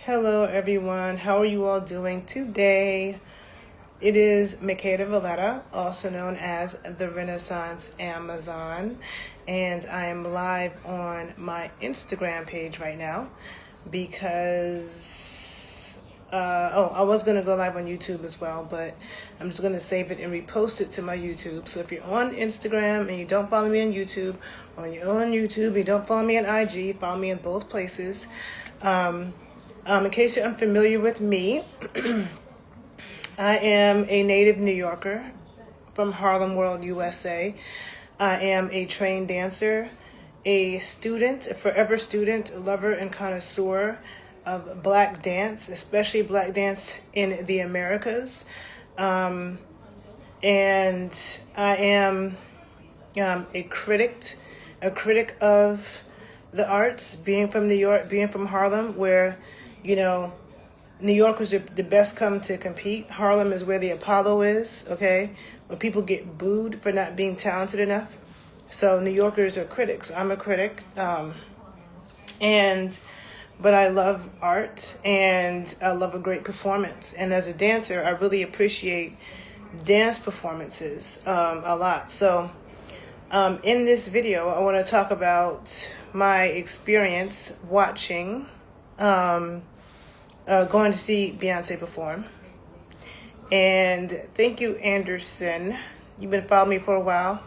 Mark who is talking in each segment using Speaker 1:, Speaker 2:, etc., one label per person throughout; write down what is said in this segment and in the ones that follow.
Speaker 1: Hello everyone, how are you all doing today? It is Makeda Valletta, also known as the Renaissance Amazon, and I am live on my Instagram page right now because, I was going to go live on YouTube as well, but I'm just going to save it and repost it to my YouTube. So if you're on Instagram and you don't follow me on YouTube, or you're on YouTube and you don't follow me on IG, follow me in both places. In case you're unfamiliar with me, I am a native New Yorker from Harlem World, USA. I am a trained dancer, a student, a forever student, lover, and connoisseur of Black dance, especially Black dance in the Americas. And I am a critic of the arts, being from New York, being from Harlem, where New Yorkers are the best come to compete. Harlem is where the Apollo is, okay? Where people get booed for not being talented enough. So New Yorkers are critics. I'm a critic. But I love art and I love a great performance. And as a dancer, I really appreciate dance performances a lot. So in this video, I want to talk about my experience watching going to see Beyonce perform. And thank you, Anderson. You've been following me for a while.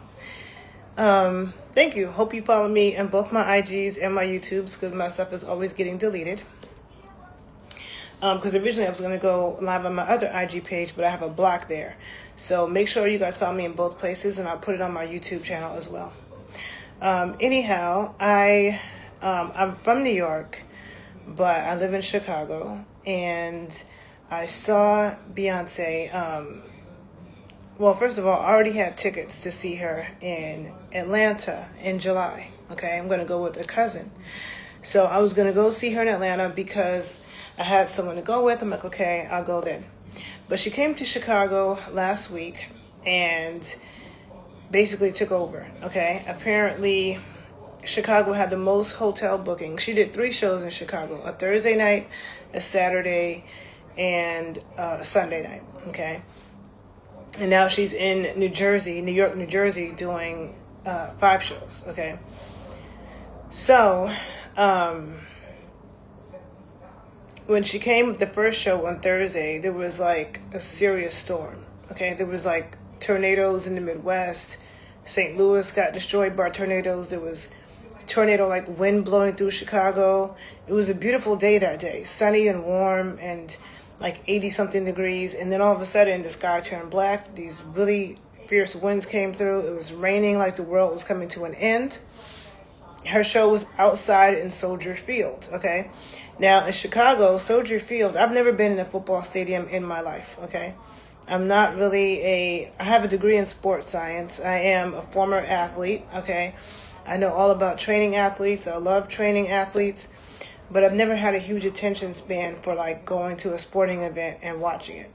Speaker 1: Thank you. Hope you follow me on both my IGs and my YouTubes, because my stuff is always getting deleted. Because originally I was going to go live on my other IG page, but I have a block there. So make sure you guys follow me in both places, and I'll put it on my YouTube channel as well. Anyhow, I'm from New York, but I live in Chicago, and I saw Beyonce. Well, first of all, I already had tickets to see her in Atlanta in July. Okay, I'm going to go with a cousin. So I was going to go see her in Atlanta because I had someone to go with. I'm like, okay, I'll go then. But she came to Chicago last week and basically took over. Okay, apparently Chicago had the most hotel bookings. She did 3 shows in Chicago: a Thursday night, a Saturday, and a Sunday night. Okay, and now she's in New York, New Jersey, doing 5 shows. Okay, so when she came the first show on Thursday, there was like a serious storm. Okay, there was like tornadoes in the Midwest. St. Louis got destroyed by tornadoes. There was tornado like wind blowing through Chicago. It was a beautiful day that day, sunny and warm and like 80 something degrees, and then all of a sudden the sky turned black. These really fierce winds came through. It was raining like the world was coming to an end. Her show was outside in Soldier Field. Okay, now in Chicago, Soldier Field, I've never been in a football stadium in my life. Okay, I'm not really I have a degree in sports science. I am a former athlete. Okay, I know all about training athletes. I love training athletes, but I've never had a huge attention span for like going to a sporting event and watching it.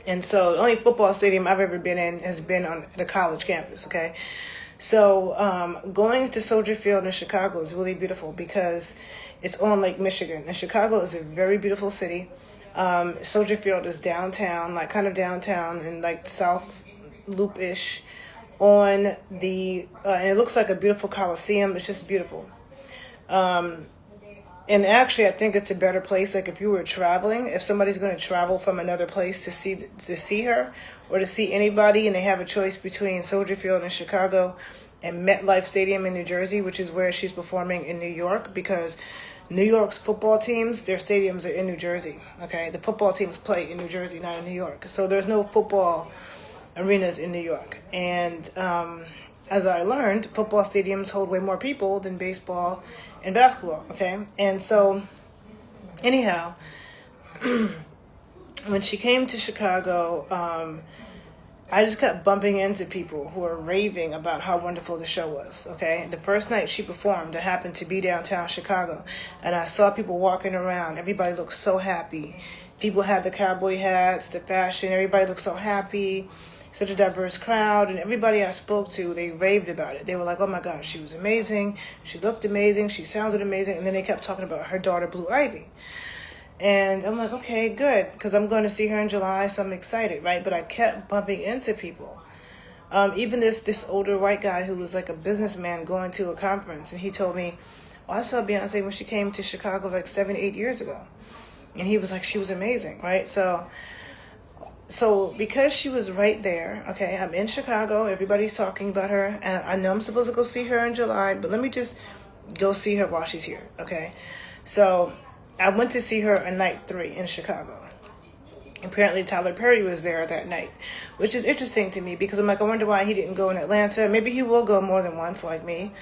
Speaker 1: And so the only football stadium I've ever been in has been on the college campus. Okay, so going to Soldier Field in Chicago is really beautiful because it's on Lake Michigan, and Chicago is a very beautiful city. Soldier Field is downtown, like kind of downtown and like South Loop-ish. On the and it looks like a beautiful Coliseum. It's just beautiful. And actually, I think it's a better place. Like if you were traveling, if somebody's going to travel from another place to see her or to see anybody, and they have a choice between Soldier Field in Chicago and MetLife Stadium in New Jersey, which is where she's performing in New York, because New York's football teams, their stadiums are in New Jersey. Okay, the football teams play in New Jersey, not in New York. So there's no football arenas in New York. And as I learned, football stadiums hold way more people than baseball and basketball. Okay, and so anyhow, when she came to Chicago, I just kept bumping into people who were raving about how wonderful the show was. Okay, the first night she performed, I happened to be downtown Chicago, and I saw people walking around. Everybody looked so happy. People had the cowboy hats, the fashion. Everybody looked so happy. Such a diverse crowd, and everybody I spoke to, they raved about it. They were like, oh my gosh, she was amazing. She looked amazing. She sounded amazing. And then they kept talking about her daughter, Blue Ivy. And I'm like, okay, good, because I'm going to see her in July, so I'm excited, right? But I kept bumping into people. Even this older white guy who was like a businessman going to a conference, and he told me, oh, I saw Beyonce when she came to Chicago like 7-8 years ago. And he was like, she was amazing, right? So because she was right there, okay, I'm in Chicago, everybody's talking about her, and I know I'm supposed to go see her in July, but let me just go see her while she's here, okay? So I went to see her on night 3 in Chicago. Apparently Tyler Perry was there that night, which is interesting to me because I'm like, I wonder why he didn't go in Atlanta. Maybe he will go more than once like me.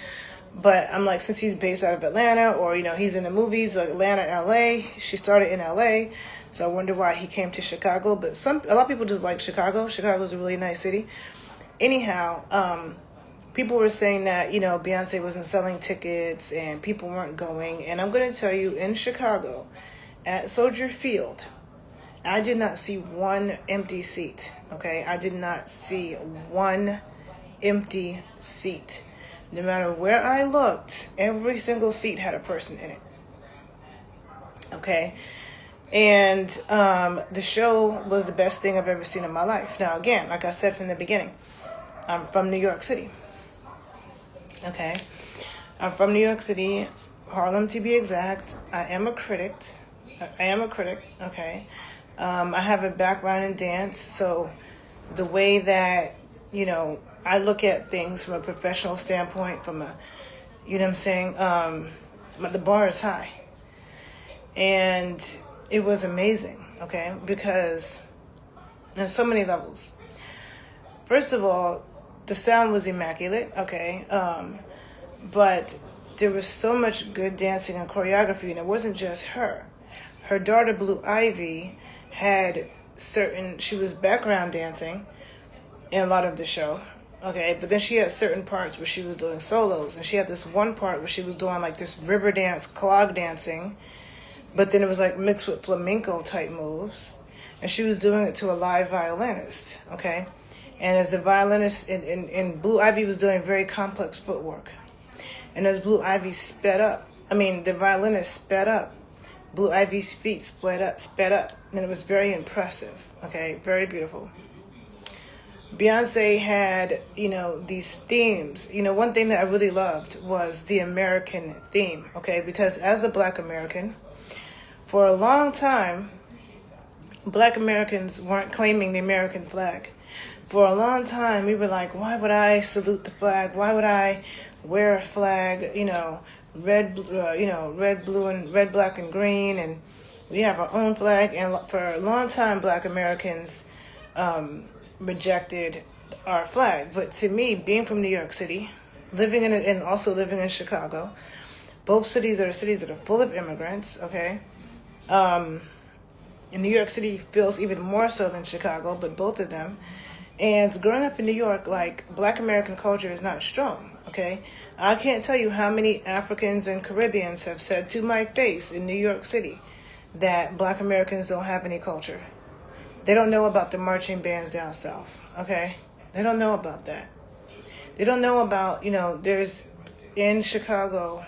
Speaker 1: But I'm like, since he's based out of Atlanta, or, you know, he's in the movies, like Atlanta, LA, she started in LA. So I wonder why he came to Chicago. But a lot of people just like Chicago. Chicago's a really nice city. Anyhow, people were saying that, you know, Beyonce wasn't selling tickets and people weren't going. And I'm going to tell you, in Chicago, at Soldier Field, I did not see one empty seat, okay? I did not see one empty seat. No matter where I looked, every single seat had a person in it, okay? And the show was the best thing I've ever seen in my life. Now, again, like I said from the beginning, I'm from New York City, okay? I'm from New York City, Harlem to be exact. I am a critic, okay? I have a background in dance, so the way that, you know, I look at things from a professional standpoint, from a, you know what I'm saying, the bar is high. And it was amazing, okay, because there's so many levels. First of all, the sound was immaculate, okay, but there was so much good dancing and choreography, and it wasn't just her. Her daughter, Blue Ivy, had she was background dancing in a lot of the show, okay, but then she had certain parts where she was doing solos, and she had this one part where she was doing like this river dance, clog dancing, but then it was like mixed with flamenco type moves, and she was doing it to a live violinist, okay, and as the violinist, and Blue Ivy was doing very complex footwork, and as Blue Ivy the violinist sped up, Blue Ivy's feet sped up, and it was very impressive, okay, very beautiful. Beyonce had, you know, these themes. You know, one thing that I really loved was the American theme, okay, because as a Black American, for a long time, Black Americans weren't claiming the American flag. For a long time, we were like, why would I salute the flag? Why would I wear a flag, you know, red, black, and green, and we have our own flag. And for a long time, Black Americans rejected our flag. But to me, being from New York City, and also living in Chicago, both cities are cities that are full of immigrants, okay? And New York City feels even more so than Chicago, but both of them. And growing up in New York, like, Black American culture is not strong, okay? I can't tell you how many Africans and Caribbeans have said to my face in New York City that Black Americans don't have any culture. They don't know about the marching bands down south, okay? They don't know about that. They don't know about, you know, there's, in Chicago,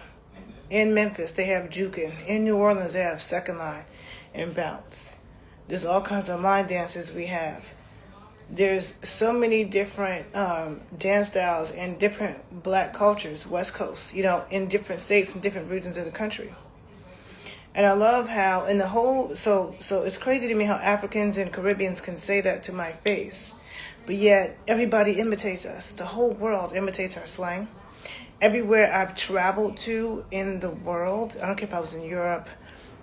Speaker 1: in Memphis, they have juking. In New Orleans, they have second line and bounce. There's all kinds of line dances we have. There's so many different dance styles and different Black cultures, West Coast, you know, in different states and different regions of the country. And I love how in the whole, so it's crazy to me how Africans and Caribbeans can say that to my face, but yet everybody imitates us. The whole world imitates our slang. Everywhere I've traveled to in the world, I don't care if I was in Europe,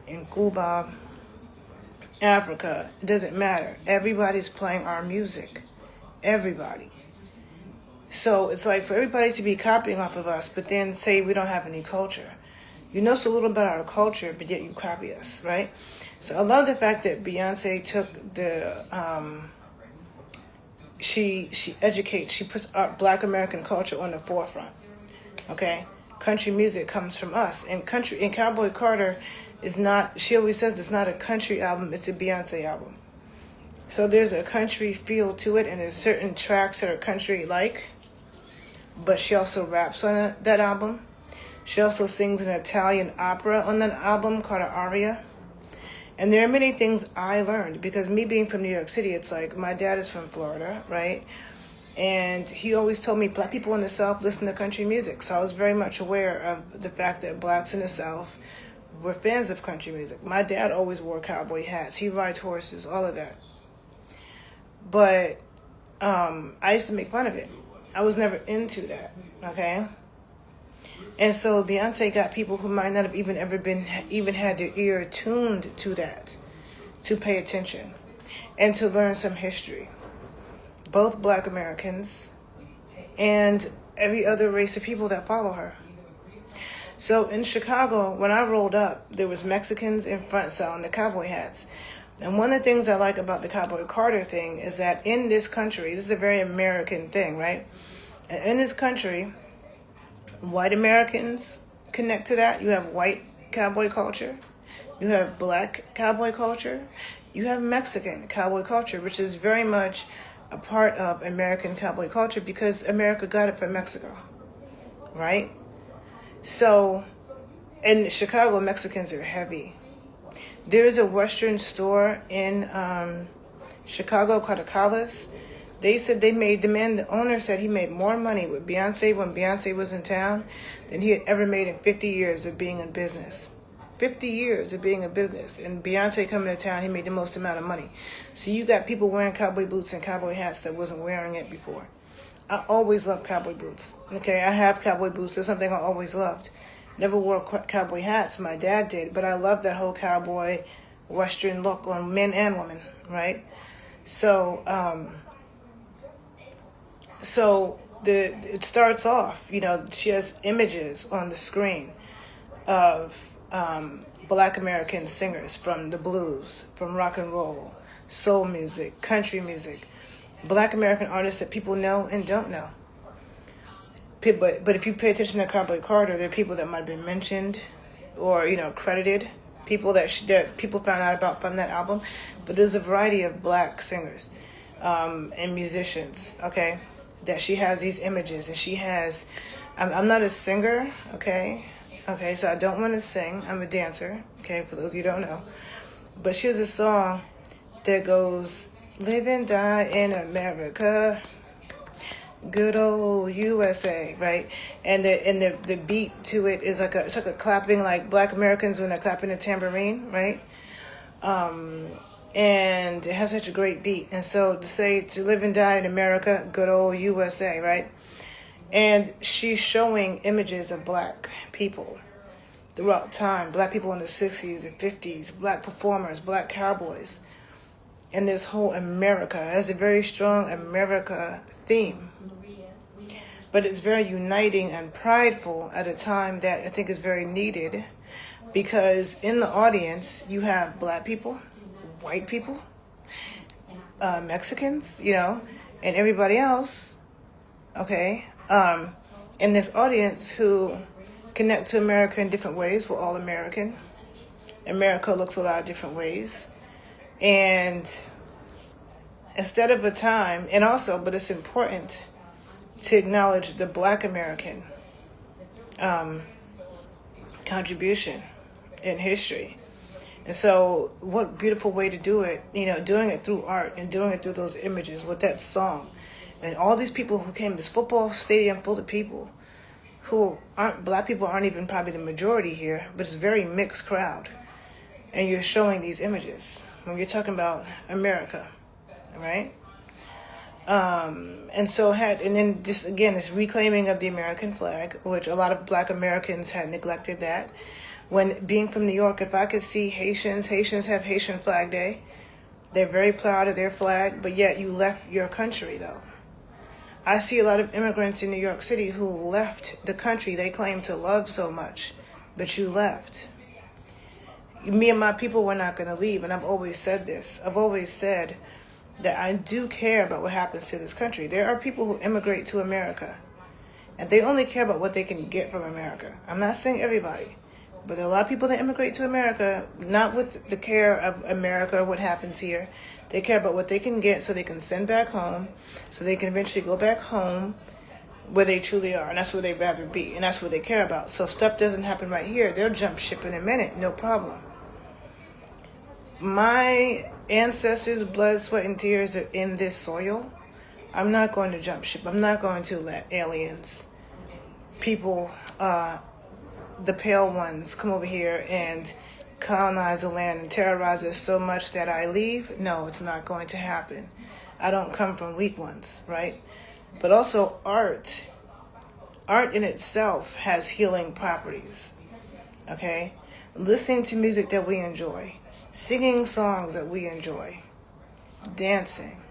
Speaker 1: in Cuba, Africa, it doesn't matter. Everybody's playing our music. Everybody. So it's like for everybody to be copying off of us, but then say we don't have any culture. You know so little about our culture, but yet you copy us, right? So I love the fact that Beyonce took the, she puts our Black American culture on the forefront, okay? Country music comes from us, and Cowboy Carter is not, she always says it's not a country album, it's a Beyonce album. So there's a country feel to it, and there's certain tracks that are country-like, but she also raps on that album. She also sings an Italian opera on that album called an aria. And there are many things I learned because me being from New York City, it's like my dad is from Florida, right? And he always told me black people in the South listen to country music. So I was very much aware of the fact that blacks in the South were fans of country music. My dad always wore cowboy hats. He rides horses, all of that. But I used to make fun of it. I was never into that, okay? And so Beyonce got people who might not have even had their ear tuned to that, to pay attention and to learn some history. Both black Americans and every other race of people that follow her. So in Chicago, when I rolled up, there was Mexicans in front selling the cowboy hats. And one of the things I like about the Cowboy Carter thing is that in this country, this is a very American thing, right? And in this country, white Americans connect to that. You have white cowboy culture. You have black cowboy culture. You have Mexican cowboy culture, which is very much a part of American cowboy culture because America got it from Mexico, right? So in Chicago, Mexicans are heavy. There's a Western store in Chicago called Acala's. They said the owner said he made more money with Beyonce when Beyonce was in town than he had ever made in 50 years of being in business. 50 years of being in business. And Beyonce coming to town, he made the most amount of money. So you got people wearing cowboy boots and cowboy hats that wasn't wearing it before. I always loved cowboy boots. Okay, I have cowboy boots. It's something I always loved. Never wore cowboy hats. My dad did. But I love that whole cowboy Western look on men and women, right? So, it starts off, she has images on the screen of black American singers from the blues, from rock and roll, soul music, country music, black American artists that people know and don't know. But if you pay attention to Cowboy Carter, there are people that might have been mentioned or, credited, people that people found out about from that album. But there's a variety of black singers and musicians, okay, that she has these images. And she has, I'm not a singer, okay, so I don't want to sing. I'm a dancer, okay, for those of you who don't know. But she has a song that goes, live and die in America, good old USA, right? And the beat to it is it's like a clapping, like black Americans when they're clapping a tambourine, right? And it has such a great beat. And so to live and die in America, good old USA, right? And she's showing images of black people throughout time, black people in the 60s and 50s, black performers, black cowboys. And this whole America has a very strong America theme. But it's very uniting and prideful at a time that I think is very needed, because in the audience you have black people, white people, Mexicans, and everybody else, okay, in this audience who connect to America in different ways. We're all American. America looks a lot of different ways. And instead of a time, and also, but it's important to acknowledge the black American contribution in history. And so what beautiful way to do it, doing it through art and doing it through those images with that song. And all these people who came, this football stadium full of people who black people aren't even probably the majority here, but it's a very mixed crowd. And you're showing these images when you're talking about America, right? And then just again, this reclaiming of the American flag, which a lot of black Americans had neglected that. When being from New York, if I could see Haitians have Haitian Flag Day. They're very proud of their flag, but yet you left your country though. I see a lot of immigrants in New York City who left the country they claim to love so much, but you left. Me and my people were not going to leave, and I've always said this. I've always said that I do care about what happens to this country. There are people who immigrate to America, and they only care about what they can get from America. I'm not saying everybody, but there are a lot of people that immigrate to America, not with the care of America or what happens here. They care about what they can get so they can send back home, so they can eventually go back home where they truly are, and that's where they'd rather be, and that's what they care about. So if stuff doesn't happen right here, they'll jump ship in a minute, no problem. my ancestors' blood, sweat, and tears are in this soil. I'm not going to jump ship. I'm not going to let aliens, people, the pale ones, come over here and colonize the land and terrorize us so much that I leave. No, it's not going to happen. I don't come from weak ones, right? But also art. Art in itself has healing properties, okay? Listening to music that we enjoy, singing songs that we enjoy, dancing.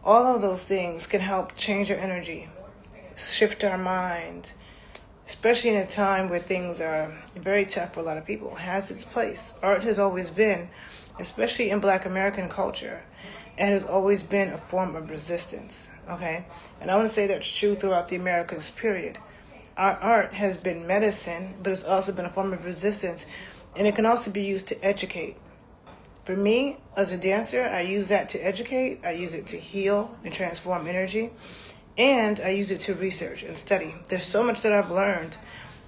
Speaker 1: All of those things can help change our energy, shift our mind, especially in a time where things are very tough for a lot of people. It has its place. Art has always been, especially in Black American culture, it has always been a form of resistance, okay? And I want to say that's true throughout the Americas, period. Our art has been medicine, but it's also been a form of resistance, and it can also be used to educate. For me, as a dancer, I use that to educate, I use it to heal and transform energy, and I use it to research and study. There's so much that I've learned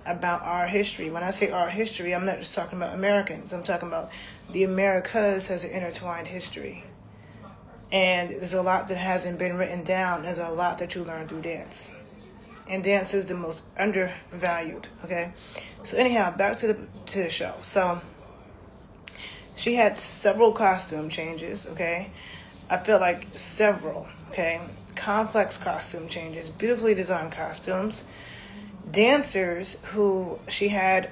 Speaker 1: about our history. When I say our history, I'm not just talking about Americans. I'm talking about the Americas has an intertwined history. And there's a lot that hasn't been written down. There's a lot that you learn through dance. And dance is the most undervalued, okay? So anyhow, back to the show. So she had several costume changes, okay? I feel like several, okay? Complex costume changes, beautifully designed costumes. Dancers who she had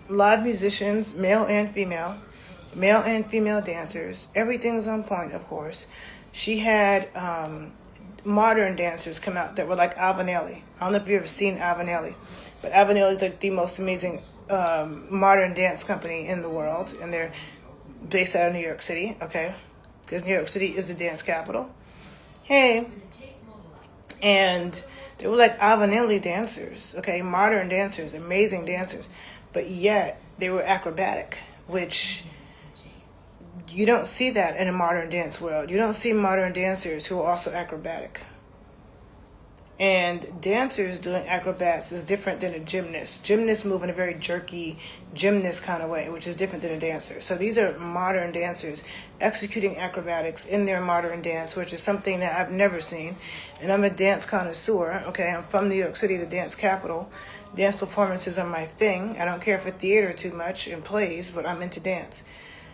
Speaker 1: live musicians, male and female dancers. Everything was on point, of course. She had modern dancers come out that were like Avanelli. I don't know if you've ever seen Avanelli, but Avanelli is like the most amazing modern dance company in the world, and they're based out of New York City, okay? Because New York City is the dance capital. Hey. And they were like Avanelli dancers, okay? Modern dancers, amazing dancers. But yet, they were acrobatic, which you don't see that in a modern dance world. You don't see modern dancers who are also acrobatic. And dancers doing acrobats is different than a gymnast. Gymnasts move in a very jerky gymnast kind of way, which is different than a dancer. So these are modern dancers executing acrobatics in their modern dance, which is something that I've never seen. And I'm a dance connoisseur, okay? I'm from New York City, the dance capital. Dance performances are my thing. I don't care for theater too much and plays, but I'm into dance.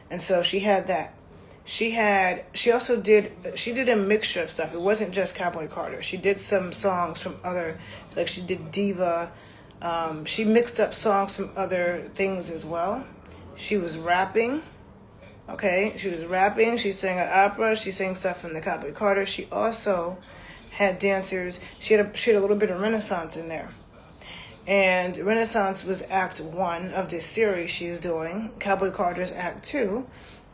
Speaker 1: And so she had that. She did a mixture of stuff. It wasn't just Cowboy Carter. She did some songs from other, like she did Diva. She mixed up songs from other things as well. She was rapping, okay? She was rapping. She sang an opera. She sang stuff from the Cowboy Carter. She also had dancers. She had a little bit of Renaissance in there. And Renaissance was Act 1 of this series she's doing. Cowboy Carter's Act 2.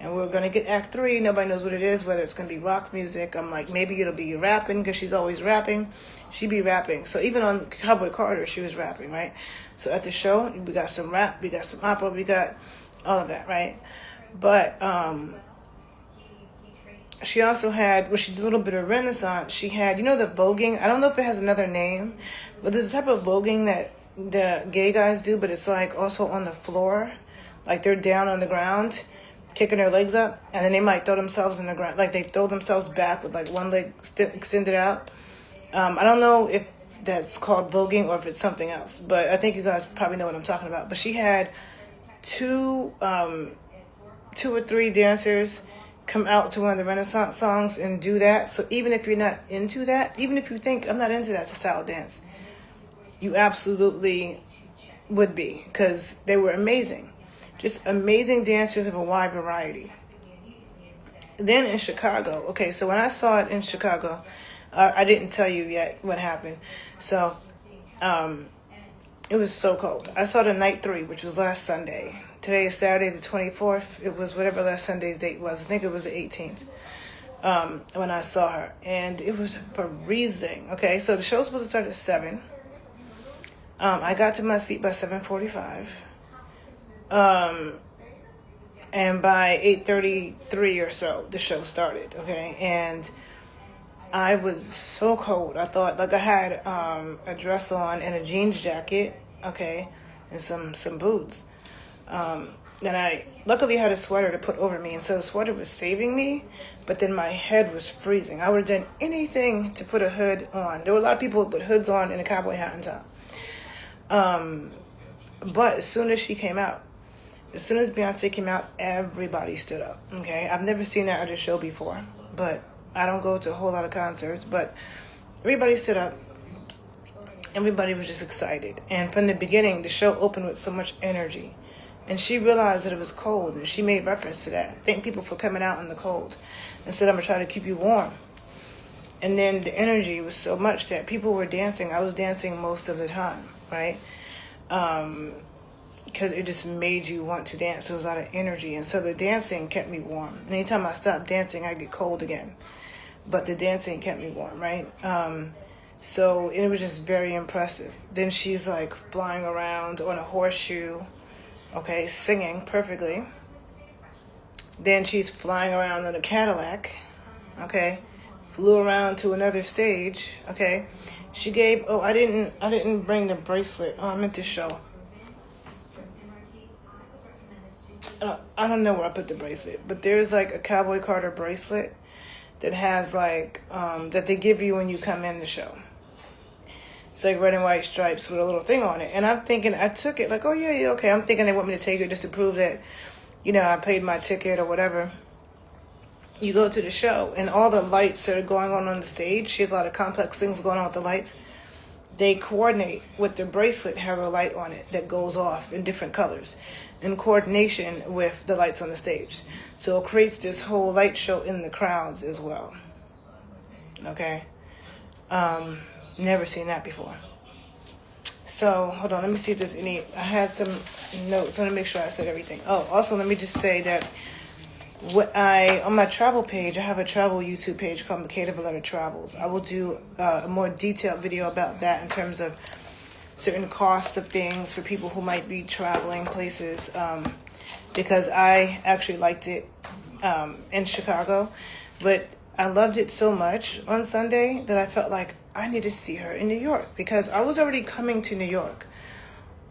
Speaker 1: And we're going to get Act 3. Nobody knows what it is, whether it's going to be rock music. I'm like, maybe it'll be rapping, because she's always rapping. She'd be rapping. So even on Cowboy Carter, she was rapping, right? So at the show, we got some rap, we got some opera, we got all of that, right? But she also had, well, she did a little bit of Renaissance. She had, you know, the voguing. I don't know if it has another name, but there's a type of voguing that the gay guys do, but it's like also on the floor. Like they're down on the ground, kicking their legs up, and then they might throw themselves in the ground, like they throw themselves back with like one leg extended out. I don't know if that's called voguing or if it's something else, but I think you guys probably know what I'm talking about. But she had two or three dancers come out to one of the Renaissance songs and do that. So even if you're not into that, even if you think I'm not into that style of dance, you absolutely would be, because they were amazing. Just amazing dancers of a wide variety. Then in Chicago, okay, so when I saw it in Chicago, I didn't tell you yet what happened. So it was so cold. I saw it on night 3, which was last Sunday. Today is Saturday the 24th. It was whatever last Sunday's date was. I think it was the 18th when I saw her. And it was freezing. Okay, so the show was supposed to start at 7. I got to my seat by 7:45. And by 8:33 or so, the show started, okay? And I was so cold. I thought, like, I had a dress on and a jeans jacket, okay, and some boots. And I luckily had a sweater to put over me, and so the sweater was saving me, but then my head was freezing. I would have done anything to put a hood on. There were a lot of people with hoods on and a cowboy hat on top. But as soon as she came out, as soon as Beyonce came out, everybody stood up, okay? I've never seen that at a show before, but I don't go to a whole lot of concerts, but everybody stood up. Everybody was just excited. And from the beginning, the show opened with so much energy. And she realized that it was cold, and she made reference to that. Thank people for coming out in the cold. And said, I'm going to try to keep you warm. And then the energy was so much that people were dancing. I was dancing most of the time, right? Because it just made you want to dance. There was a lot of energy. And so the dancing kept me warm. And anytime I stopped dancing, I get cold again. But the dancing kept me warm, right? So it was just very impressive. Then she's like flying around on a horseshoe, okay, singing perfectly. Then she's flying around on a Cadillac, okay, flew around to another stage, okay. She gave, I didn't bring the bracelet. Oh, I meant to show. I don't know where I put the bracelet, but there's like a Cowboy Carter bracelet that has like, that they give you when you come in the show. It's like red and white stripes with a little thing on it. And I'm thinking, I took it like, oh yeah, okay. I'm thinking they want me to take it just to prove that, you know, I paid my ticket or whatever. You go to the show and all the lights that are going on the stage, she has a lot of complex things going on with the lights. They coordinate with the bracelet has a light on it that goes off in different colors in coordination with the lights on the stage. So it creates this whole light show in the crowds as well. Okay. Never seen that before. So, hold on. Let me see if there's any. I had some notes. I want to make sure I said everything. Oh, also, let me just say that on my travel page, I have a travel YouTube page called Makeda Valletta Travels. I will do a more detailed video about that in terms of certain costs of things for people who might be traveling places, because I actually liked it in Chicago, but I loved it so much on Sunday that I felt like I need to see her in New York, because I was already coming to New York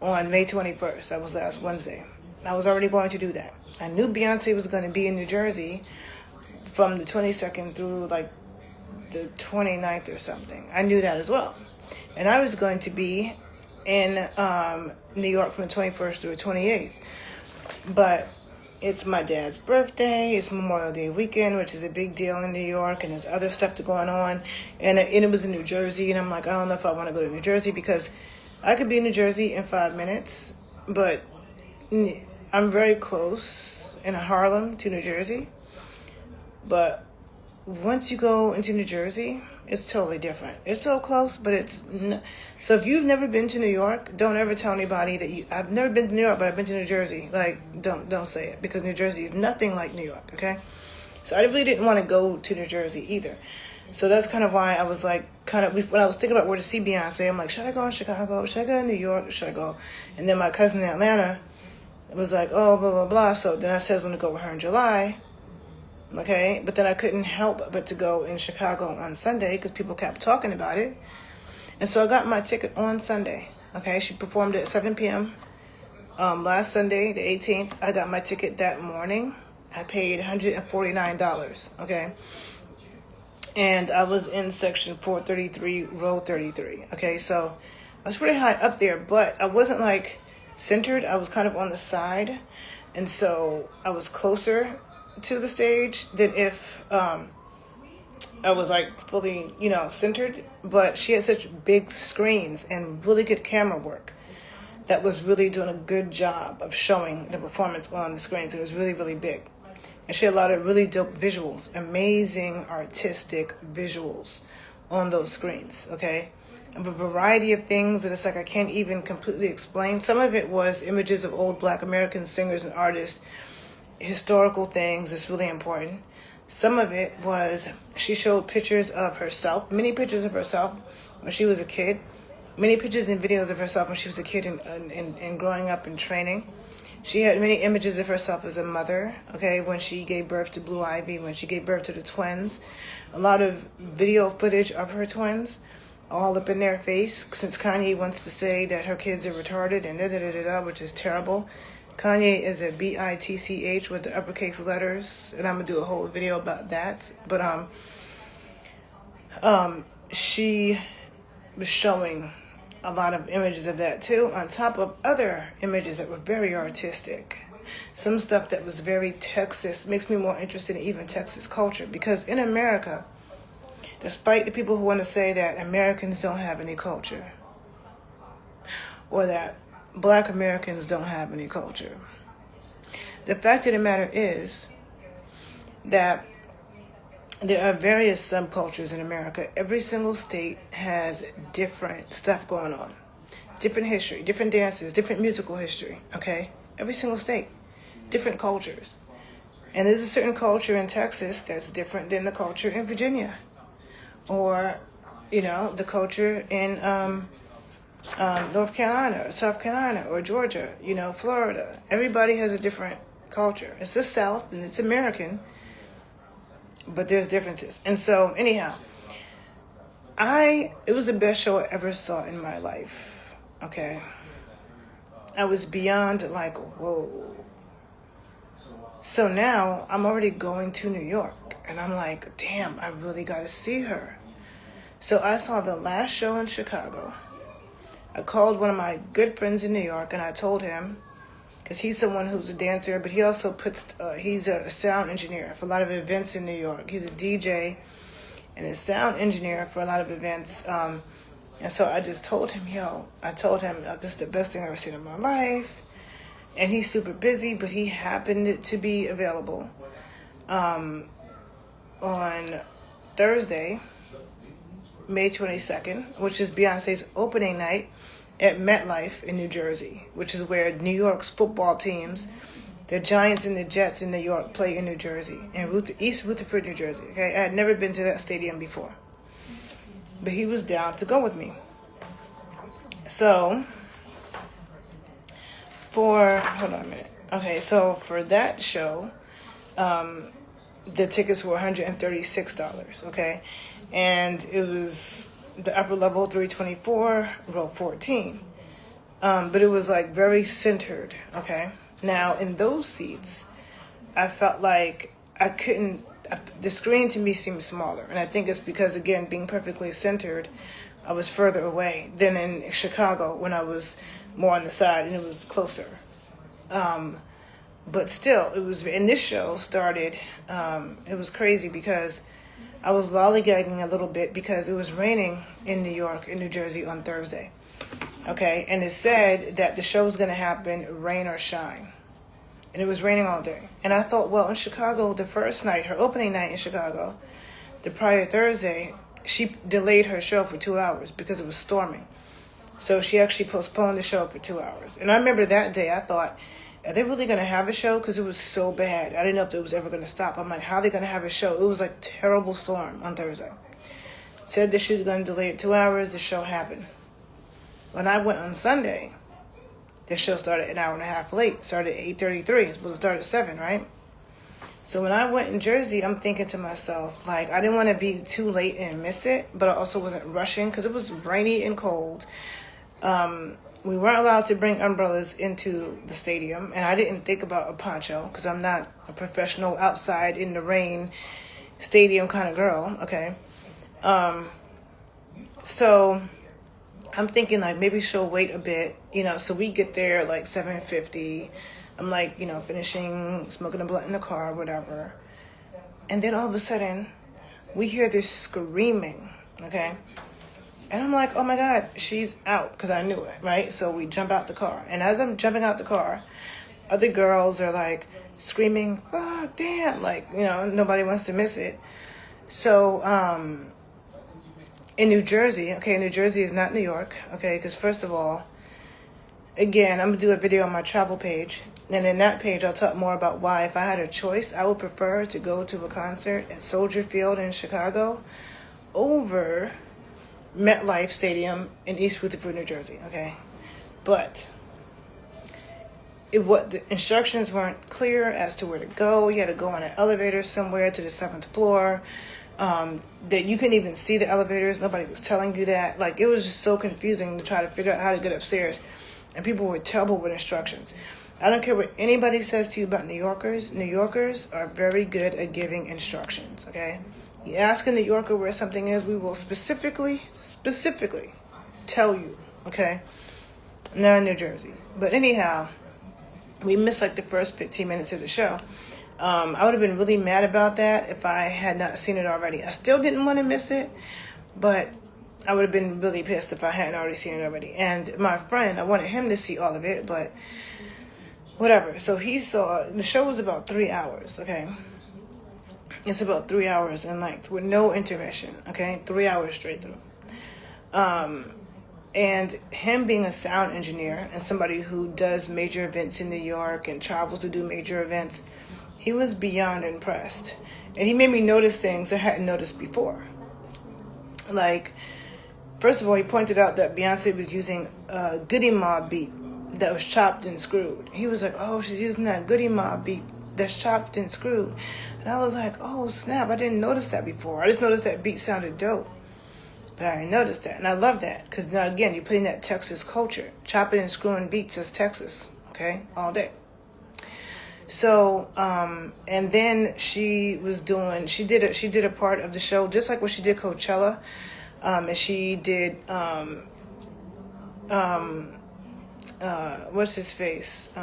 Speaker 1: on May 21st. That was last Wednesday. I was already going to do that. I knew Beyonce was going to be in New Jersey from the 22nd through like the 29th or something. I knew that as well. And I was going to be in New York from the 21st through the 28th. But it's my dad's birthday. It's Memorial Day weekend, which is a big deal in New York, and there's other stuff going on. And it was in New Jersey, and I'm like, I don't know if I want to go to New Jersey, because I could be in New Jersey in 5 minutes, but I'm very close in Harlem to New Jersey. But once you go into New Jersey, it's totally different. It's so close, but so if you've never been to New York, don't ever tell anybody that I've never been to New York, but I've been to New Jersey. Like, don't say it, because New Jersey is nothing like New York, okay? So I really didn't want to go to New Jersey either. So that's kind of why I was like, when I was thinking about where to see Beyonce, I'm like, should I go in Chicago? Should I go in New York? Should I go? And then my cousin in Atlanta was like, oh, blah, blah, blah. So then I said I was going to go with her in July. Okay, but then I couldn't help but to go in Chicago on Sunday because people kept talking about it. And so I got my ticket on Sunday. Okay, she performed at 7 p.m. Last Sunday, the 18th. I got my ticket that morning. I paid $149. Okay, and I was in section 433, row 33. Okay, so I was pretty high up there, but I wasn't like centered. I was kind of on the side, and so I was closer to the stage than if I was like fully, centered. But she had such big screens and really good camera work that was really doing a good job of showing the performance on the screens. It was really, really big. And she had a lot of really dope visuals, amazing artistic visuals on those screens, okay? And a variety of things that it's like I can't even completely explain. Some of it was images of old Black American singers and artists, historical things that's really important. Some of it was she showed pictures of herself, many pictures of herself when she was a kid, many pictures and videos of herself when she was a kid and growing up and training. She had many images of herself as a mother, okay, when she gave birth to Blue Ivy, when she gave birth to the twins. A lot of video footage of her twins all up in their face, since Kanye wants to say that her kids are retarded and da-da-da-da-da, which is terrible. Kanye is a Bitch with the uppercase letters, and I'm gonna do a whole video about that. But she was showing a lot of images of that too, on top of other images that were very artistic. Some stuff that was very Texas. Makes me more interested in even Texas culture, because in America, despite the people who want to say that Americans don't have any culture, or that Black Americans don't have any culture, the fact of the matter is that there are various subcultures in America. Every single state has different stuff going on. Different history, different dances, different musical history, okay? Every single state, different cultures. And there's a certain culture in Texas that's different than the culture in Virginia. Or, the culture in North Carolina, or South Carolina, or Georgia, Florida. Everybody has a different culture. It's the South, and it's American, but there's differences. And so, anyhow, it was the best show I ever saw in my life, okay? I was beyond like, whoa. So now, I'm already going to New York, and I'm like, damn, I really got to see her. So I saw the last show in Chicago. I called one of my good friends in New York, and I told him, because he's someone who's a dancer, but he also he's a sound engineer for a lot of events in New York. He's a DJ and a sound engineer for a lot of events. And so I just told him, this is the best thing I've ever seen in my life. And he's super busy, but he happened to be available on Thursday, May 22nd, which is Beyonce's opening night at MetLife in New Jersey, which is where New York's football teams, the Giants and the Jets in New York, play in New Jersey, in East Rutherford, New Jersey. Okay, I had never been to that stadium before, but he was down to go with me. So, hold on a minute. Okay, so for that show, the tickets were $136. Okay, and it was the upper level, 324, row 14. But it was like very centered, okay? Now, in those seats, I felt like the screen to me seemed smaller. And I think it's because, again, being perfectly centered, I was further away than in Chicago when I was more on the side and it was closer. But still, and this show started, it was crazy because I was lollygagging a little bit because it was raining in New York and New Jersey on Thursday. Okay, and it said that the show was going to happen rain or shine. And it was raining all day. And I thought, well, in Chicago, the first night, her opening night in Chicago, the prior Thursday, she delayed her show for 2 hours because it was storming. So she actually postponed the show for 2 hours. And I remember that day, I thought, are they really going to have a show? Because it was so bad. I didn't know if it was ever going to stop. I'm like, how are they going to have a show? It was like terrible storm on Thursday. Said that she was going to delay it 2 hours. The show happened. When I went on Sunday, the show started an hour and a half late. Started at 8:33. It's supposed to start at 7, right? So when I went in Jersey, I'm thinking to myself, like, I didn't want to be too late and miss it, but I also wasn't rushing because it was rainy and cold. We weren't allowed to bring umbrellas into the stadium, and I didn't think about a poncho because I'm not a professional outside in the rain stadium kind of girl, okay? So I'm thinking, like, maybe she'll wait a bit, so we get there like 7:50. I'm like, finishing smoking a blunt in the car, whatever. And then all of a sudden, we hear this screaming, okay? And I'm like, oh my God, she's out, because I knew it, right? So we jump out the car. And as I'm jumping out the car, other girls are like screaming, fuck, damn, like, nobody wants to miss it. So in New Jersey, okay, New Jersey is not New York, okay, because first of all, again, I'm going to do a video on my travel page. And in that page, I'll talk more about why, if I had a choice, I would prefer to go to a concert at Soldier Field in Chicago over MetLife Stadium in East Rutherford, New Jersey, okay? But the instructions weren't clear as to where to go. You had to go on an elevator somewhere to the 7th floor. That you couldn't even see the elevators. Nobody was telling you that. Like, it was just so confusing to try to figure out how to get upstairs. And people were terrible with instructions. I don't care what anybody says to you about New Yorkers. New Yorkers are very good at giving instructions, okay? You ask a New Yorker where something is, we will specifically tell you, okay? Not in New Jersey. But anyhow, we missed like the first 15 minutes of the show. I would have been really mad about that if I had not seen it already. I still didn't want to miss it, but I would have been really pissed if I hadn't already seen it already. And my friend, I wanted him to see all of it, but whatever. So he saw, the show was about 3 hours, okay? It's about 3 hours in length with no intermission, okay? 3 hours straight through. And him being a sound engineer and somebody who does major events in New York and travels to do major events, he was beyond impressed. And he made me notice things I hadn't noticed before. Like, first of all, he pointed out that Beyonce was using a Goody Mob beat that was chopped and screwed. He was like, oh, she's using that Goody Mob beat that's chopped and screwed. And I was like, oh, snap, I didn't notice that before. I just noticed that beat sounded dope. But I didn't notice that. And I love that. Because now, again, you're putting that Texas culture. Chopping and screwing beats is Texas. Okay? All day. So, and then she did a part of the show, just like what she did Coachella. And she did, what's his face?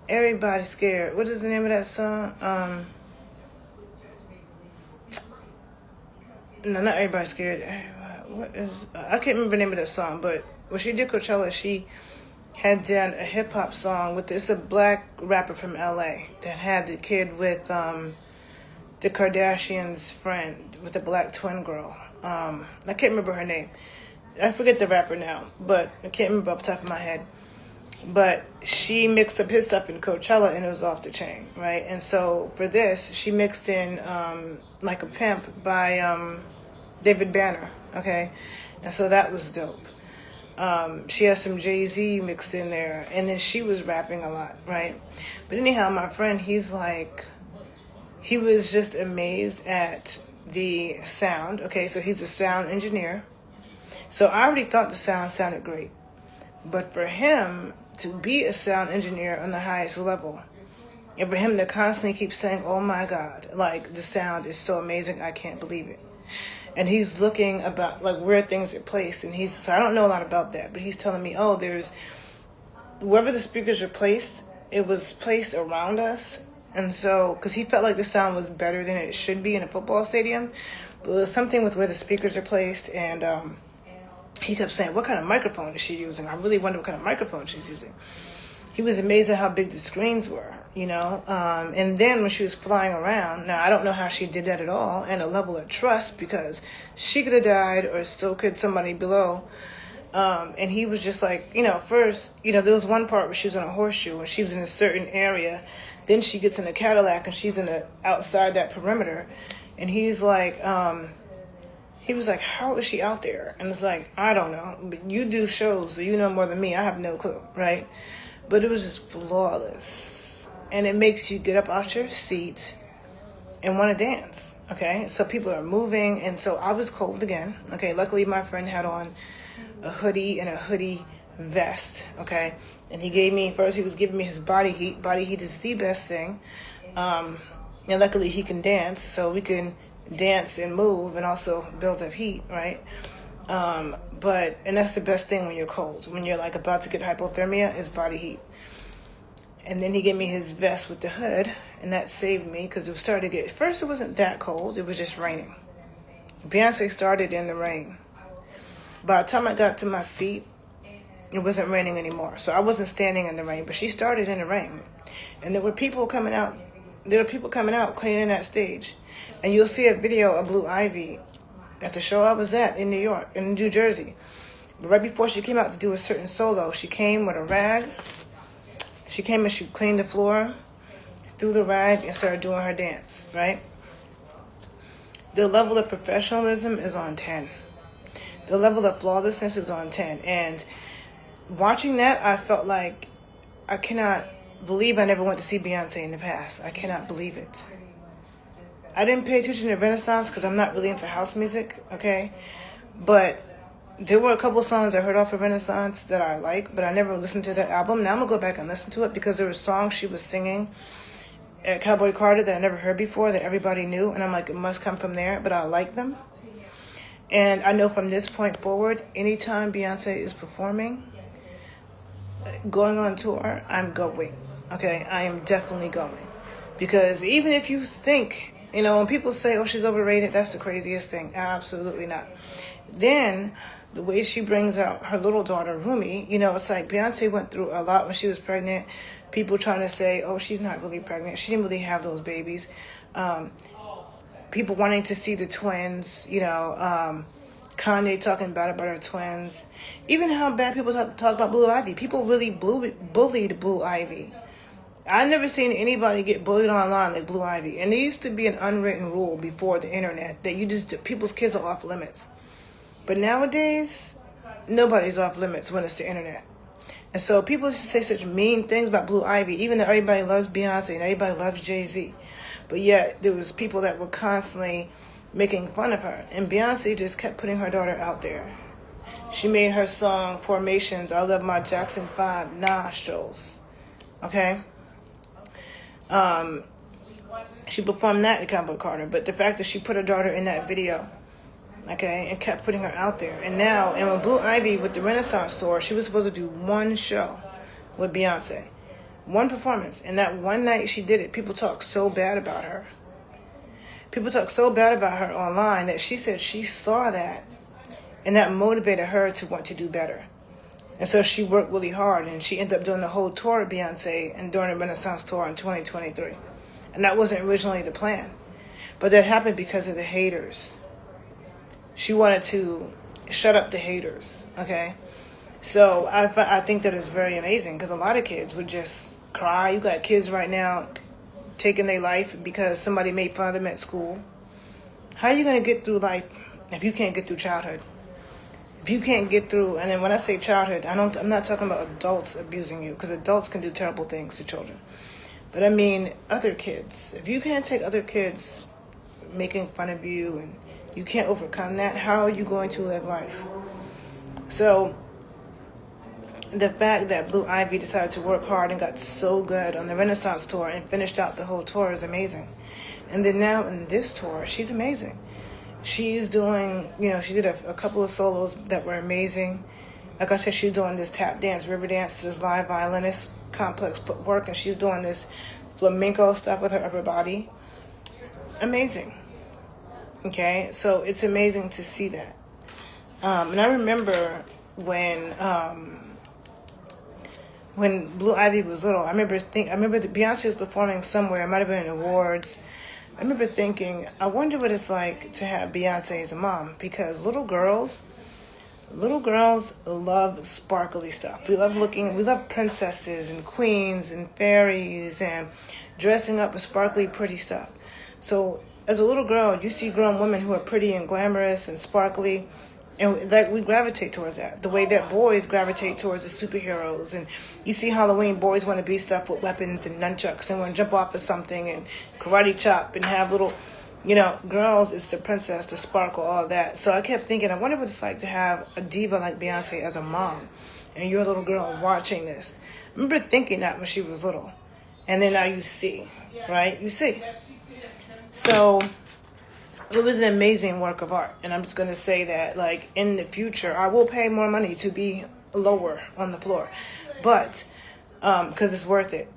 Speaker 1: Everybody Scared. What is the name of that song? No, not Everybody Scared. What is? I can't remember the name of that song. But when she did Coachella, she had done a hip hop song with this. A black rapper from LA that had the kid with the Kardashians' friend with the black twin girl. I can't remember her name. I forget the rapper now, but I can't remember off the top of my head. But she mixed up his stuff in Coachella and it was off the chain, right? And so for this, she mixed in Like a Pimp by David Banner, okay? And so that was dope. She has some Jay-Z mixed in there, and then she was rapping a lot, right? But anyhow, my friend, he was just amazed at the sound, okay? So he's a sound engineer. So I already thought the sound sounded great. But for him to be a sound engineer on the highest level, and for him to constantly keep saying, oh my God, like the sound is so amazing, I can't believe it. And he's looking about like where things are placed, and so I don't know a lot about that, but he's telling me, oh, there's wherever the speakers are placed, it was placed around us. And so, because he felt like the sound was better than it should be in a football stadium, but it was something with where the speakers are placed, and he kept saying, what kind of microphone is she using? I really wonder what kind of microphone she's using. He was amazed at how big the screens were, you know. And then when she was flying around, now I don't know how she did that at all, and a level of trust, because she could have died or so could somebody below. And he was just like, you know, first, you know, there was one part where she was on a horseshoe and she was in a certain area. Then she gets in a Cadillac and she's outside that perimeter. And he's like, he was like, how is she out there? And it's like, I don't know. But you do shows, so you know more than me. I have no clue, right? But it was just flawless. And it makes you get up out your seat and want to dance, okay? So people are moving. And so I was cold again. Okay, luckily my friend had on a hoodie and a hoodie vest, okay? And he was giving me his body heat. Body heat is the best thing. And luckily he can dance, so we can dance and move and also build up heat, right? And that's the best thing when you're cold. When you're like about to get hypothermia, is body heat. And then he gave me his vest with the hood, and that saved me because it started to get, first it wasn't that cold, it was just raining. Beyonce started in the rain. By the time I got to my seat, it wasn't raining anymore. So I wasn't standing in the rain, but she started in the rain. And there were people coming out cleaning that stage. And you'll see a video of Blue Ivy at the show I was at in New Jersey. But right before she came out to do a certain solo, she came with a rag. She came and she cleaned the floor, threw the rag, and started doing her dance, right? The level of professionalism is on 10. The level of flawlessness is on 10. And watching that, I felt like I cannot believe I never went to see Beyonce in the past. I cannot believe it. I didn't pay attention to Renaissance because I'm not really into house music, okay? But there were a couple songs I heard off of Renaissance that I like, but I never listened to that album. Now I'm gonna go back and listen to it because there were songs she was singing at Cowboy Carter that I never heard before that everybody knew, and I'm like, it must come from there, but I like them. And I know from this point forward, anytime Beyonce is performing, going on tour, I'm going. Okay, I am definitely going. Because even if you think, when people say, oh, she's overrated, that's the craziest thing. Absolutely not. Then, the way she brings out her little daughter, Rumi, it's like Beyonce went through a lot when she was pregnant. People trying to say, oh, she's not really pregnant. She didn't really have those babies. People wanting to see the twins, Kanye talking bad about her twins. Even how bad people talk about Blue Ivy. People really bullied Blue Ivy. I never seen anybody get bullied online like Blue Ivy. And there used to be an unwritten rule before the internet that people's kids are off limits. But nowadays, nobody's off limits when it's the internet. And so people used to say such mean things about Blue Ivy, even though everybody loves Beyonce and everybody loves Jay-Z. But yet, there was people that were constantly making fun of her. And Beyonce just kept putting her daughter out there. She made her song, Formations, I Love My Jackson 5 Nostrils. Okay? She performed that at Cowboy Carter. But the fact that she put her daughter in that video, okay, and kept putting her out there. And when Blue Ivy with the Renaissance tour, she was supposed to do one show with Beyonce. One performance. And that one night she did it, people talked so bad about her. People talked so bad about her online that she said she saw that. And that motivated her to want to do better. And so she worked really hard. And she ended up doing the whole tour of Beyonce and during the Renaissance tour in 2023. And that wasn't originally the plan. But that happened because of the haters. She wanted to shut up the haters, okay? So I think that is very amazing because a lot of kids would just cry. You got kids right now taking their life because somebody made fun of them at school. How are you going to get through life if you can't get through childhood? If you can't get through, and then when I say childhood, I'm not talking about adults abusing you because adults can do terrible things to children. But I mean other kids. If you can't take other kids making fun of you and you can't overcome that, how are you going to live life? So the fact that Blue Ivy decided to work hard and got so good on the Renaissance tour and finished out the whole tour is amazing. And then now in this tour, she's amazing. She's doing, she did a couple of solos that were amazing. Like I said, she's doing this tap dance, river dance, this live violinist, complex footwork, and she's doing this flamenco stuff with her upper body. Amazing. Okay, so it's amazing to see that. And I remember when Blue Ivy was little, I remember that Beyonce was performing somewhere. It might have been in awards. I remember thinking, I wonder what it's like to have Beyonce as a mom, because little girls love sparkly stuff. We love princesses and queens and fairies and dressing up with sparkly, pretty stuff. So as a little girl, you see grown women who are pretty and glamorous and sparkly, and like we gravitate towards that. The way that boys gravitate towards the superheroes, and you see Halloween, boys want to be stuff with weapons and nunchucks and want to jump off of something and karate chop and have little, girls, it's the princess, the sparkle, all that. So I kept thinking, I wonder what it's like to have a diva like Beyonce as a mom, and you're a little girl watching this. I remember thinking that when she was little, and then now you see, right? You see. So it was an amazing work of art. And I'm just going to say that, like, in the future, I will pay more money to be lower on the floor. But, because it's worth it,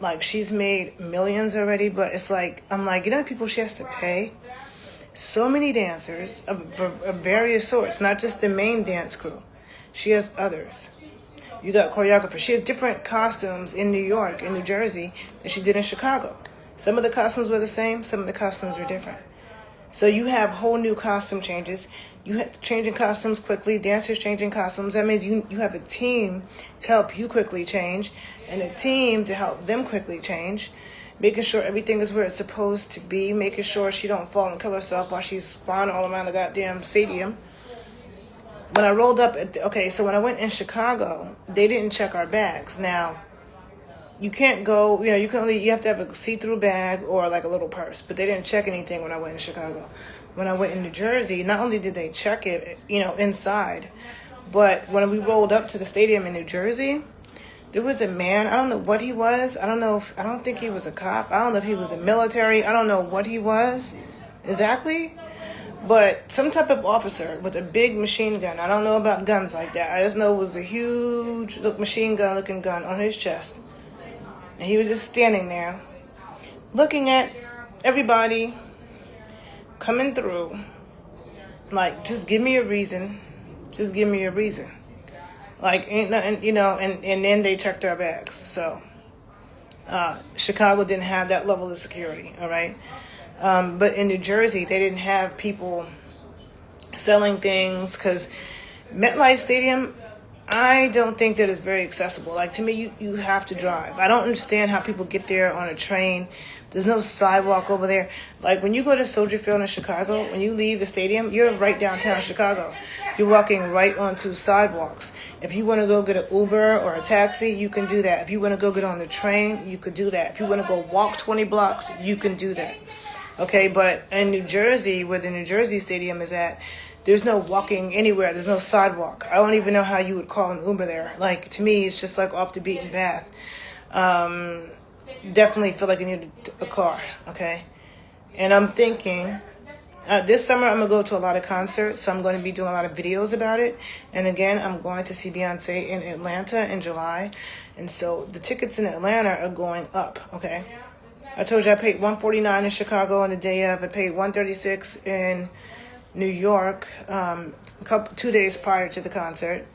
Speaker 1: like, she's made millions already, but it's like, I'm like, the people she has to pay? So many dancers of various sorts, not just the main dance crew. She has others. You got choreographers. She has different costumes in New York and New Jersey than she did in Chicago. Some of the costumes were the same, some of the costumes were different. So you have whole new costume changes. You have changing costumes quickly, dancers changing costumes. That means you have a team to help you quickly change and a team to help them quickly change, making sure everything is where it's supposed to be, making sure she don't fall and kill herself while she's flying all around the goddamn stadium. When I rolled up so when I went in Chicago, they didn't check our bags. Now, you can't go, you have to have a see-through bag or like a little purse, but they didn't check anything when I went in Chicago. when I went in New Jersey, not only did they check it, inside, but when we rolled up to the stadium in New Jersey, there was a man. I don't know what he was. I don't think he was a cop. I don't know if he was the military. I don't know what he was exactly. But some type of officer with a big machine gun. I don't know about guns like that. I just know it was a huge machine gun looking gun on his chest. And he was just standing there looking at everybody coming through. Like, just give me a reason. Just give me a reason. Like, ain't nothing, and then they checked our bags. So, Chicago didn't have that level of security, all right? But in New Jersey, they didn't have people selling things because MetLife Stadium, I don't think that it's very accessible. Like, to me, you have to drive. I don't understand how people get there on a train. There's no sidewalk over there. Like, when you go to Soldier Field in Chicago, when you leave the stadium, you're right downtown Chicago. You're walking right onto sidewalks. If you want to go get an Uber or a taxi, you can do that. If you want to go get on the train, you could do that. If you want to go walk 20 blocks, you can do that. Okay, but in New Jersey, where the New Jersey Stadium is at, there's no walking anywhere. There's no sidewalk. I don't even know how you would call an Uber there. Like, to me, it's just like off the beaten path. Definitely feel like I need a car, okay? And I'm thinking, this summer I'm going to go to a lot of concerts, so I'm going to be doing a lot of videos about it. And again, I'm going to see Beyonce in Atlanta in July. And so the tickets in Atlanta are going up, okay? I told you I paid $149 in Chicago on the day of. I paid $136 in New York 2 days prior to the concert.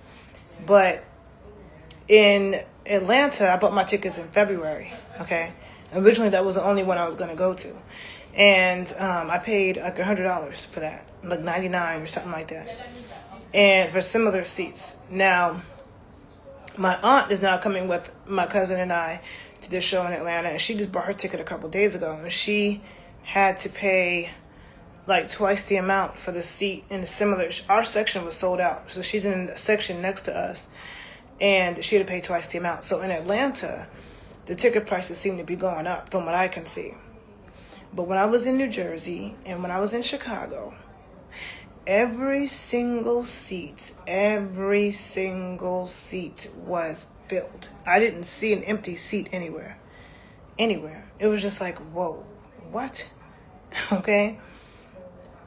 Speaker 1: But in Atlanta, I bought my tickets in February, okay? Originally, that was the only one I was going to go to. And I paid like $100 for that, like $99 or something like that. And for similar seats. Now, my aunt is now coming with my cousin and I to this show in Atlanta, and she just bought her ticket a couple of days ago, and she had to pay like twice the amount for the seat in the similar. Our section was sold out, so she's in the section next to us, and she had to pay twice the amount. So in Atlanta, the ticket prices seem to be going up from what I can see. But when I was in New Jersey and when I was in Chicago, every single seat was filled. I didn't see an empty seat anywhere. It was just like, whoa, what? Okay?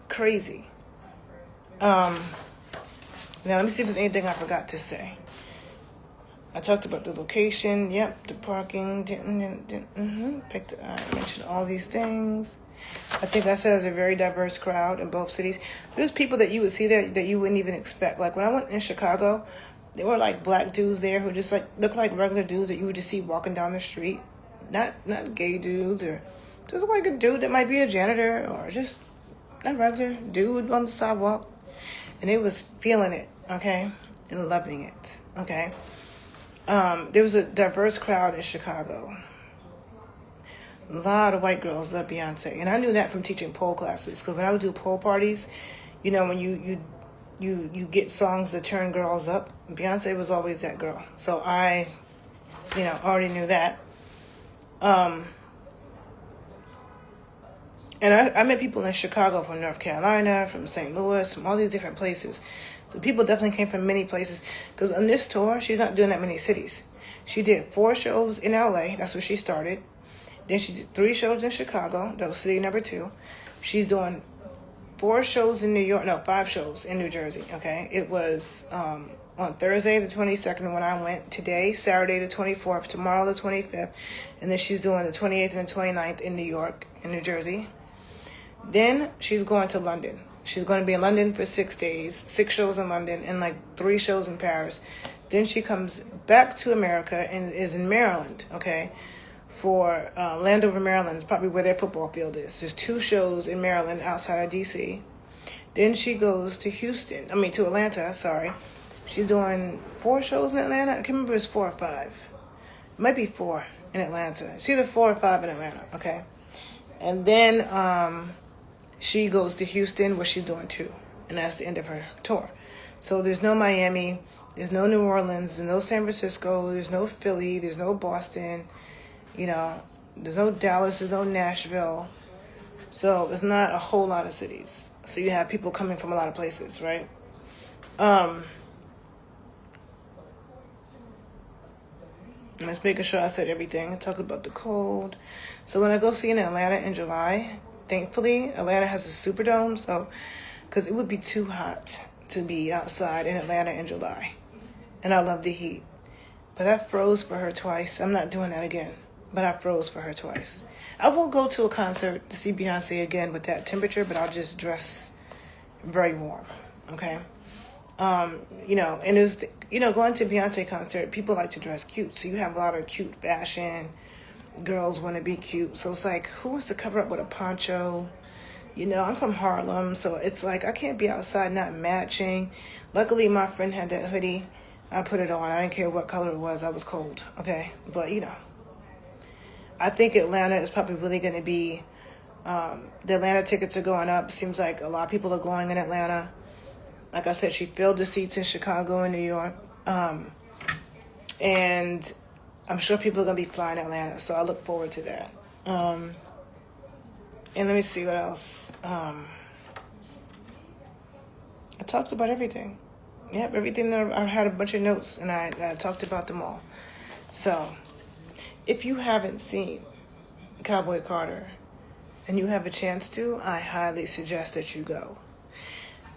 Speaker 1: Crazy. Now let me see if there's anything I forgot to say. I talked about the location. Yep, the parking. I mentioned all these things. I think I said it was a very diverse crowd in both cities. There's people that you would see there that you wouldn't even expect. Like when I went in Chicago, there were like black dudes there who just like looked like regular dudes that you would just see walking down the street. Not gay dudes, or just like a dude that might be a janitor, or just a regular dude on the sidewalk. And they was feeling it, okay? And loving it, okay? There was a diverse crowd in Chicago. A lot of white girls love Beyonce, and I knew that from teaching pole classes. Because when I would do pole parties, when you get songs that turn girls up, Beyonce was always that girl. So I, already knew that. And I met people in Chicago from North Carolina, from St. Louis, from all these different places. So people definitely came from many places. Because on this tour, she's not doing that many cities. She did 4 shows in LA. That's where she started. Then she did 3 shows in Chicago. That was city number 2. She's doing 4 shows in New York. No, 5 shows in New Jersey. Okay. It was on Thursday the 22nd when I went. Today, Saturday the 24th. Tomorrow the 25th. And then she's doing the 28th and the 29th in New York and New Jersey. Then she's going to London. She's going to be in London for 6 days, 6 shows in London, and like 3 shows in Paris. Then she comes back to America and is in Maryland, okay, for Landover, Maryland, is probably where their football field is. There's 2 shows in Maryland outside of D.C. Then she goes to to Atlanta, sorry. She's doing 4 shows in Atlanta. I can't remember if it's 4 or 5. It might be 4 in Atlanta. It's either 4 or 5 in Atlanta, okay? And then she goes to Houston, where she's doing 2. And that's the end of her tour. So there's no Miami. There's no New Orleans. There's no San Francisco. There's no Philly. There's no Boston. There's no Dallas. There's no Nashville. So it's not a whole lot of cities. So you have people coming from a lot of places, right? I'm just making sure I said everything. I talked about the cold. So when I go see in Atlanta in July, thankfully, Atlanta has a Superdome. So, because it would be too hot to be outside in Atlanta in July. And I love the heat. But I froze for her twice. I'm not doing that again. But I froze for her twice. I won't go to a concert to see Beyonce again with that temperature, but I'll just dress very warm. Okay? You know, and it was, you know, going to a Beyonce concert, people like to dress cute. So you have a lot of cute fashion. Girls want to be cute. So it's like, who wants to cover up with a poncho? You know, I'm from Harlem, so it's like I can't be outside not matching. Luckily, my friend had that hoodie. I put it on. I didn't care what color it was. I was cold, okay? But, you know, I think Atlanta is probably really going to be, the Atlanta tickets are going up. Seems like a lot of people are going in Atlanta. Like I said, she filled the seats in Chicago and New York. And I'm sure people are going to be flying to Atlanta, so I look forward to that. And let me see what else. I talked about everything. Yep, everything. I had a bunch of notes, and I talked about them all. So, if you haven't seen Cowboy Carter, and you have a chance to, I highly suggest that you go.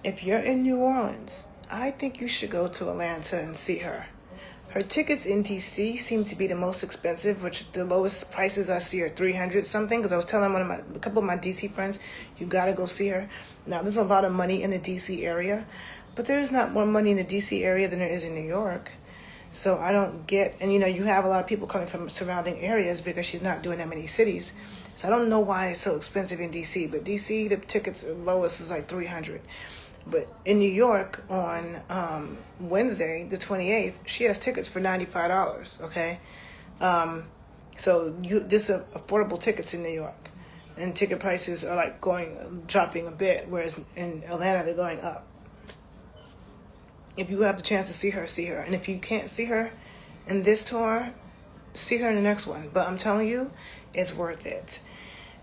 Speaker 1: If you're in New Orleans, I think you should go to Atlanta and see her. Her tickets in DC seem to be the most expensive, which the lowest prices I see are $300 something. Because I was telling a couple of my DC friends, you gotta go see her. Now there's a lot of money in the DC area, but there is not more money in the DC area than there is in New York. So I don't get, and you know, you have a lot of people coming from surrounding areas because she's not doing that many cities. So I don't know why it's so expensive in DC, but DC the tickets lowest is like $300. But in New York on Wednesday, the 28th, she has tickets for $95, okay? So this are affordable tickets in New York. And ticket prices are like dropping a bit, whereas in Atlanta, they're going up. If you have the chance to see her, see her. And if you can't see her in this tour, see her in the next one. But I'm telling you, it's worth it.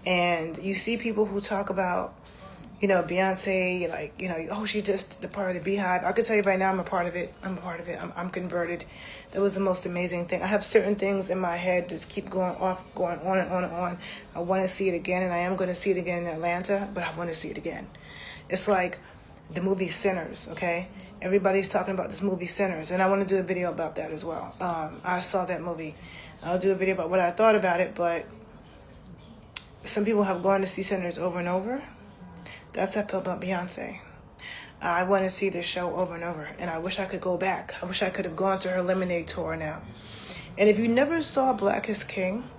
Speaker 1: And you see people who talk about, you know, Beyonce, like, you know, oh, she just the part of the Beehive. I could tell you right now, I'm a part of it. I'm converted. That was the most amazing thing. I have certain things in my head that just keep going on and on and on. I want to see it again, and I am going to see it again in Atlanta, but I want to see it again. It's like the movie Sinners, okay? Everybody's talking about this movie Sinners, and I want to do a video about that as well. I saw that movie. I'll do a video about what I thought about it, but some people have gone to see Sinners over and over. That's how I feel about Beyonce. I want to see this show over and over, and I wish I could go back. I wish I could have gone to her Lemonade tour now. And if you never saw Black is King,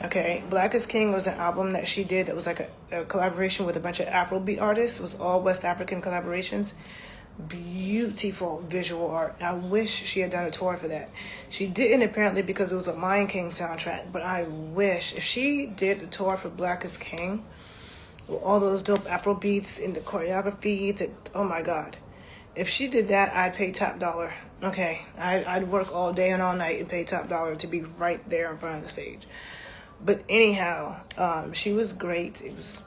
Speaker 1: okay, Black is King was an album that she did that was like a collaboration with a bunch of Afrobeat artists. It was all West African collaborations. Beautiful visual art. I wish she had done a tour for that. She didn't, apparently, because it was a Lion King soundtrack, but I wish. If she did a tour for Black is King, all those dope Afro beats in the choreography, oh my God. If she did that, I'd pay top dollar. Okay, I'd work all day and all night and pay top dollar to be right there in front of the stage. But anyhow, she was great. It was.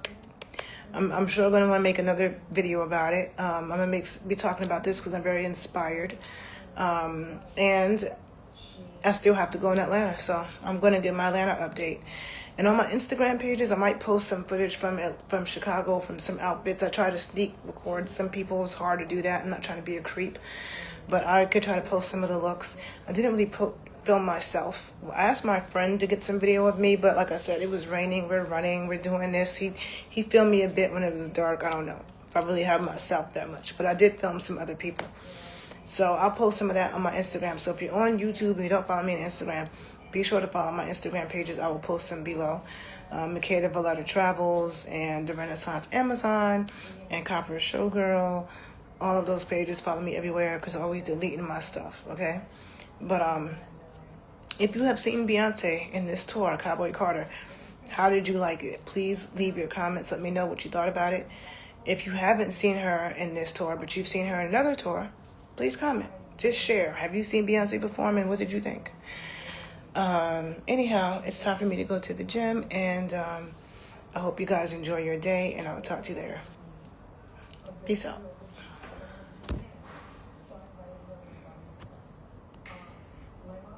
Speaker 1: I'm sure I'm going to want to make another video about it. I'm going to be talking about this because I'm very inspired. And I still have to go in Atlanta, so I'm going to give my Atlanta update. And on my Instagram pages, I might post some footage from Chicago, from some outfits. I try to sneak record some people. It's hard to do that. I'm not trying to be a creep. But I could try to post some of the looks. I didn't really film myself. I asked my friend to get some video of me, but like I said, it was raining. We're running. We're doing this. He filmed me a bit when it was dark. I don't know if I really have myself that much. But I did film some other people. So I'll post some of that on my Instagram. So if you're on YouTube and you don't follow me on Instagram, be sure to follow my Instagram pages. I will post them below. Makeda Valletta Travels and The Renaissance Amazon and Copper Showgirl. All of those pages. Follow me everywhere because I'm always deleting my stuff, okay? But if you have seen Beyonce in this tour, Cowboy Carter, how did you like it? Please leave your comments. Let me know what you thought about it. If you haven't seen her in this tour, but you've seen her in another tour, please comment. Just share. Have you seen Beyonce perform and what did you think? Anyhow, it's time for me to go to the gym, and I hope you guys enjoy your day, and I'll talk to you later. Peace out.